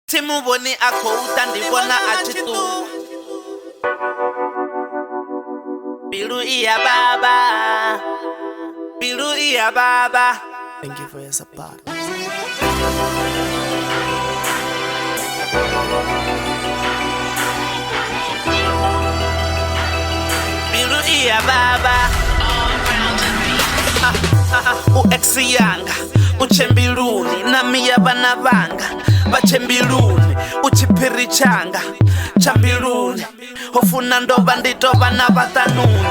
Timuboni akouta ndibona achitu Bilu iya baba Bilu iya baba. Thank you for your support. Bilu iya baba. U-ex yanga uchembiluni nami yabana banga bachembiluni uchipiri changa chambiluni hofuna ndoba nditoba na batanuni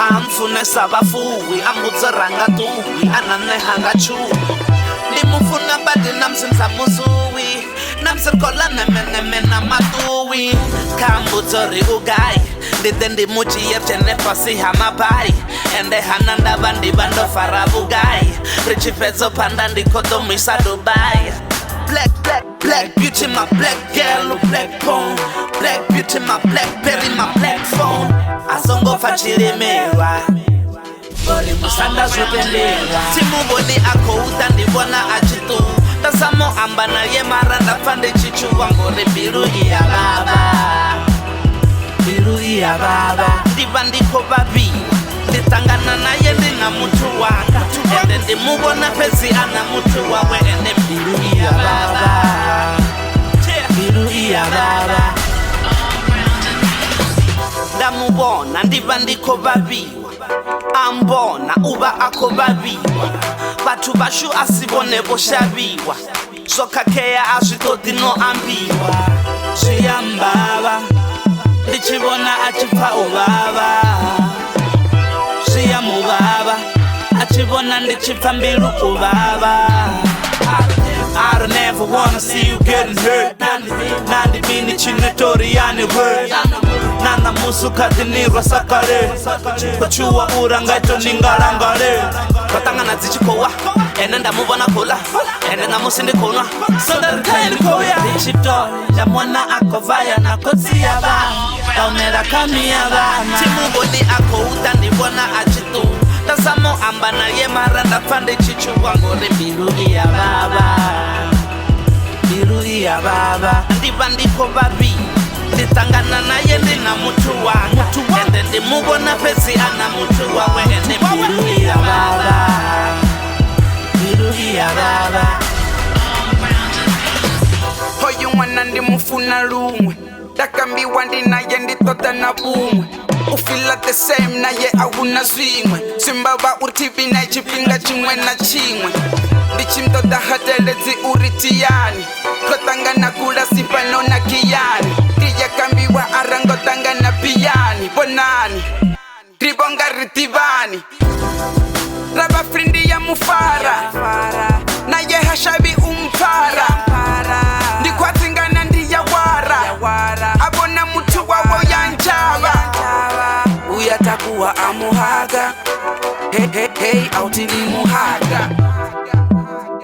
amfunesa bafuwi ambudzaranga tuwi ananehanga chuwi ndimufuna badi namzinza muzuwi namzirkola nemeneme na matuwi kambudzori ugayi ndide ndimuchiyepchene pasi hamapai ende hana ndava ndiva ndofara vugai richipedzo panda ndikotomwisa Dubai. Black, black, black beauty, my black girl, black bone. Black beauty, my blackberry, my black phone. Asongofa chilemewa bori musanda zotendera timuboni akouta ndibona achitu tasamo ambana ye maranda pande chichu wangore bilu iya baba bilu iya baba ndiva ndiko babi nditangana naye ndina mutu wanga ende ndimubona pezi ana mutu wawe ende bilu iya baba bilu iya baba ndamubona ndiva ndiko babiwa ambona uba akobabiwa batu bashu asibone boshabiwa zokakeya azvidodino ambiwa zviyambava ndichibona achipa ubaba zviyamubaba achibona ndichipa mbilu ubaba I don't ever wanna see you getting hurt. Nandi bini chinetoriani word. Nana musu kadinirwa sakare. Kuchua urangaito ningarangare. Batangana zichikowa ene ndamubona kola ene namusindi konwa sondarikaini koya ndichitole ndamwana akovaya nakotsiya bana taonera kamiya bana timuboni akouta ndibona achitu tasamo ambana ye maranda pande chichu wangore bilu iya baba bilu iya baba ndiva ndiko babi nditangana naye ndina mutu wanga ende ndimubona pezi ana mutu wawe ende bilu iya baba bilu iya baba hoyu mwana ndimufuna lumwe ndakambiwa ndinaye nditota na bumwe ufila the same naye awuna zwimwe simbava uritivi naye chipinga chimwe na chimwe ndichimtoda hateledzi uritiyani kotangana kula sipano na kiyani ndiyakambiwa arangotangana piyani bonani ribonga ritivani rava frindi ya mufara naye hashavi umfara ndikwatingana ndiyawara abona mutu wawo yanjava uyatakuwa amuhaga hey autilimuhaga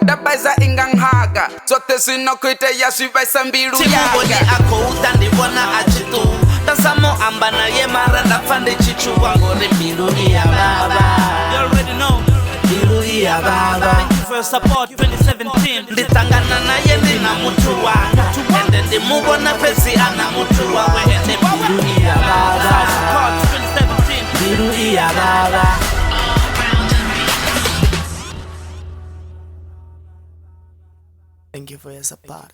dabaza inganghaga zote zinokwite yasvivaisa mbilu timuboni akouta ndibona achitu tasamo ambana ye maranda pande chichu wangore bilu iya baba bilu iya baba nditangana naye ndina mutu wanga ende ndimubona pezi ana mutu wawe ende bilu iya baba bilu iya baba. Thank you for your support.